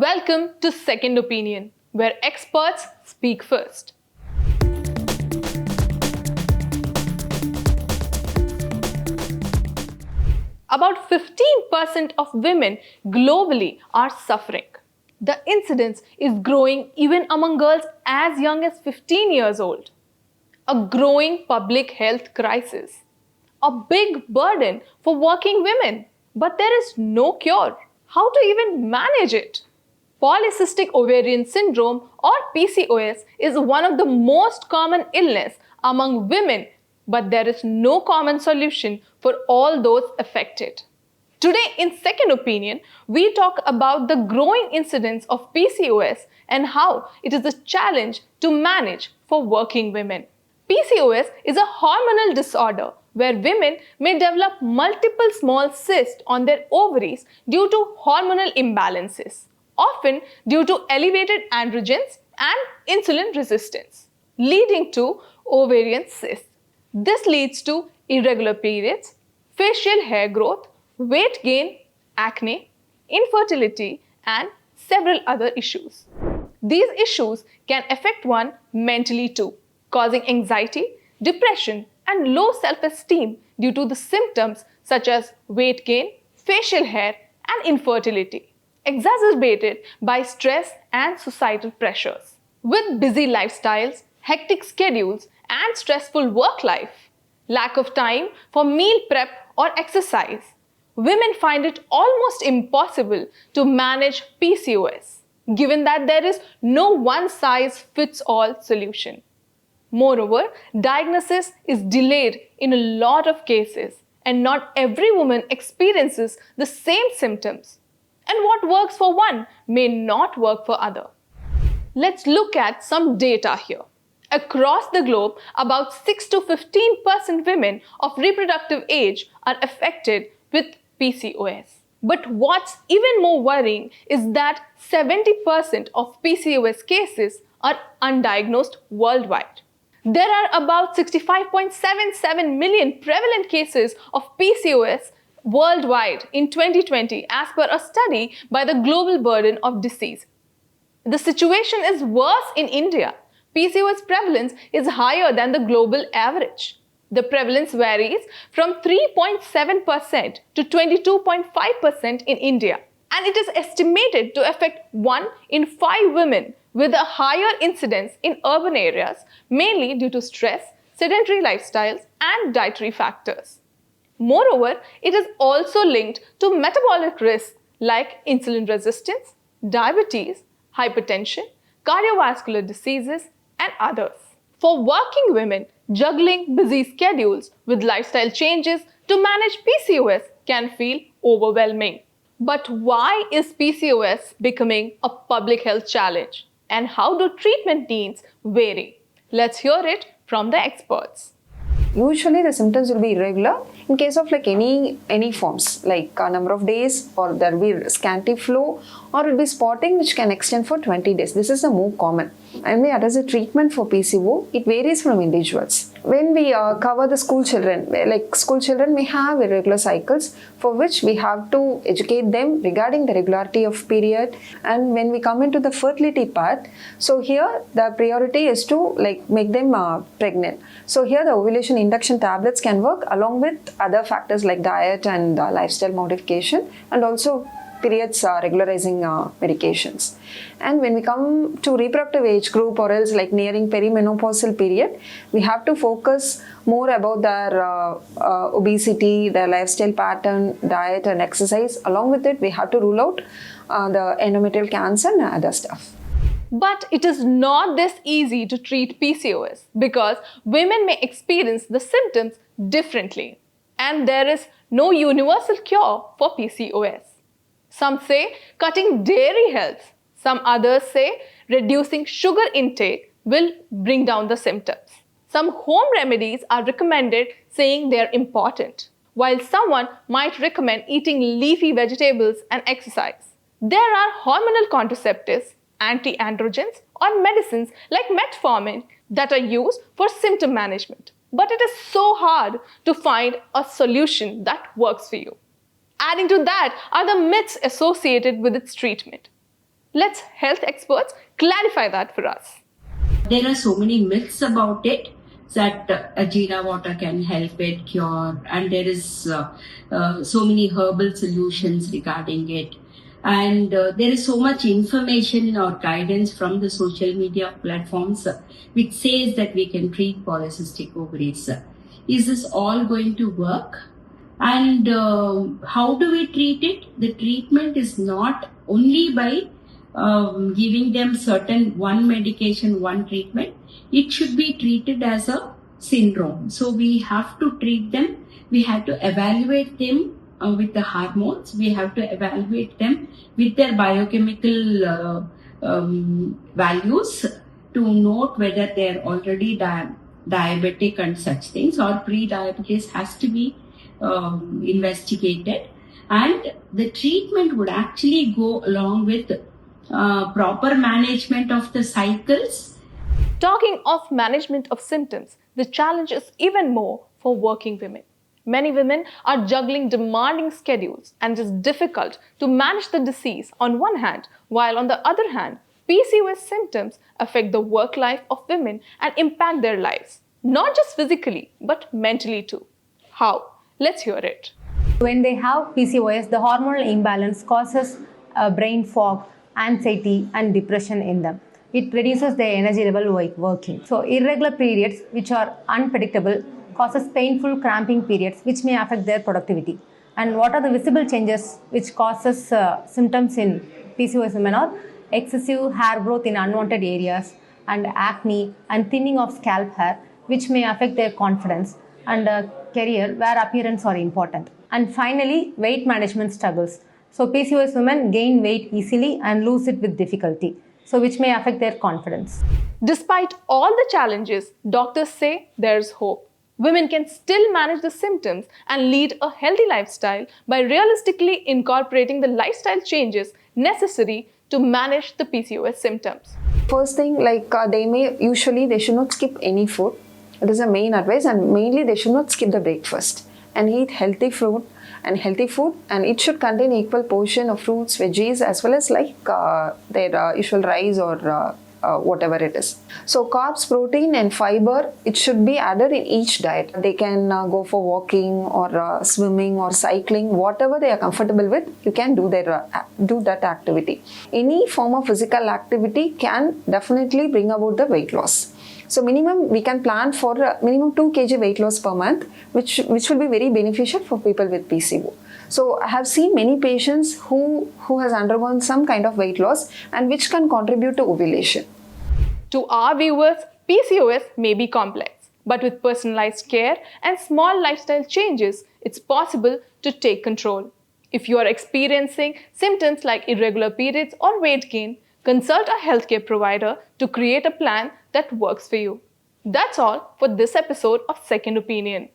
Welcome to Second Opinion, where experts speak first. About 15% of women globally are suffering. The incidence is growing even among girls as young as 15 years old. A growing public health crisis. A big burden for working women, but there is no cure. How to even manage it? Polycystic Ovarian Syndrome or PCOS is one of the most common illness among women, but there is no common solution for all those affected. Today in Second Opinion, we talk about the growing incidence of PCOS and how it is a challenge to manage for working women. PCOS is a hormonal disorder where women may develop multiple small cysts on their ovaries due to hormonal imbalances, often due to elevated androgens and insulin resistance, leading to ovarian cysts. This leads to irregular periods, facial hair growth, weight gain, acne, infertility, and several other issues. These issues can affect one mentally too, causing anxiety, depression, and low self-esteem due to the symptoms such as weight gain, facial hair, and infertility, exacerbated by stress and societal pressures. With busy lifestyles, hectic schedules, and stressful work life, lack of time for meal prep or exercise, women find it almost impossible to manage PCOS, given that there is no one-size-fits-all solution. Moreover, diagnosis is delayed in a lot of cases, and not every woman experiences the same symptoms. And what works for one may not work for other. Let's look at some data here. Across the globe, about 6 to 15% women of reproductive age are affected with PCOS. But what's even more worrying is that 70% of PCOS cases are undiagnosed worldwide. There are about 65.77 million prevalent cases of PCOS worldwide in 2020 as per a study by the Global Burden of Disease. The situation is worse in India. PCOS prevalence is higher than the global average. The prevalence varies from 3.7% to 22.5% in India, and it is estimated to affect 1 in 5 women, with a higher incidence in urban areas, mainly due to stress, sedentary lifestyles, and dietary factors. Moreover, it is also linked to metabolic risks like insulin resistance, diabetes, hypertension, cardiovascular diseases, and others. For working women, juggling busy schedules with lifestyle changes to manage PCOS can feel overwhelming. But why is PCOS becoming a public health challenge? And how do treatment needs vary? Let's hear it from the experts. Usually the symptoms will be irregular in case of any forms, like a number of days, or there will be scanty flow, or it will be spotting which can extend for 20 days. This is the more common. And we address the treatment for PCO, it varies from individuals. When we cover the school children, like school children may have irregular cycles, for which we have to educate them regarding the regularity of period. And when we come into the fertility part, so here the priority is to make them pregnant. So here the ovulation induction tablets can work along with other factors like diet and lifestyle modification, and also periods regularizing medications. And when we come to reproductive age group, or else like nearing perimenopausal period, we have to focus more about their obesity, their lifestyle pattern, diet and exercise. Along with it, we have to rule out the endometrial cancer and other stuff. But it is not this easy to treat PCOS because women may experience the symptoms differently, and there is no universal cure for PCOS. Some say cutting dairy helps. Some others say reducing sugar intake will bring down the symptoms. Some home remedies are recommended, saying they are important, while someone might recommend eating leafy vegetables and exercise. There are hormonal contraceptives, anti-androgens, or medicines like metformin that are used for symptom management. But it is so hard to find a solution that works for you. Adding to that are the myths associated with its treatment. Let's health experts clarify that for us. There are so many myths about it that Ajira water can help it cure, and there is so many herbal solutions regarding it. And there is so much information or guidance from the social media platforms which says that we can treat polycystic ovaries. Is this all going to work? And how do we treat it? The treatment is not only by giving them certain one medication, one treatment. It should be treated as a syndrome. So we have to treat them. We have to evaluate them with the hormones. We have to evaluate them with their biochemical values to note whether they are already diabetic and such things, or pre-diabetes has to be investigated. And the treatment would actually go along with proper management of the cycles. Talking of management of symptoms, the challenge is even more for working women. Many women are juggling demanding schedules, and it is difficult to manage the disease on one hand, while on the other hand, PCOS symptoms affect the work life of women and impact their lives, not just physically, but mentally too. How? Let's hear it. When they have PCOS, the hormonal imbalance causes brain fog, anxiety and depression in them. It reduces their energy level while working. So irregular periods, which are unpredictable, causes painful cramping periods which may affect their productivity. And what are the visible changes which causes symptoms in PCOS women are excessive hair growth in unwanted areas and acne and thinning of scalp hair, which may affect their confidence and career where appearance are important. And finally, weight management struggles. So PCOS women gain weight easily and lose it with difficulty, so which may affect their confidence. Despite all the challenges, doctors say there's hope. Women can still manage the symptoms and lead a healthy lifestyle by realistically incorporating the lifestyle changes necessary to manage the PCOS symptoms. First thing, they should not skip any food. It is the main advice, and mainly they should not skip the breakfast and eat healthy food, and it should contain equal portion of fruits, veggies, as well as their usual rice or whatever it is. So carbs, protein and fiber, it should be added in each diet. They can go for walking or swimming or cycling, whatever they are comfortable with, you can do that activity. Any form of physical activity can definitely bring about the weight loss. So minimum, we can plan for minimum 2 kg weight loss per month, which will be very beneficial for people with PCO. So I have seen many patients who has undergone some kind of weight loss and which can contribute to ovulation. To our viewers, PCOS may be complex, but with personalized care and small lifestyle changes, it's possible to take control. If you are experiencing symptoms like irregular periods or weight gain, consult a healthcare provider to create a plan that works for you. That's all for this episode of Second Opinion.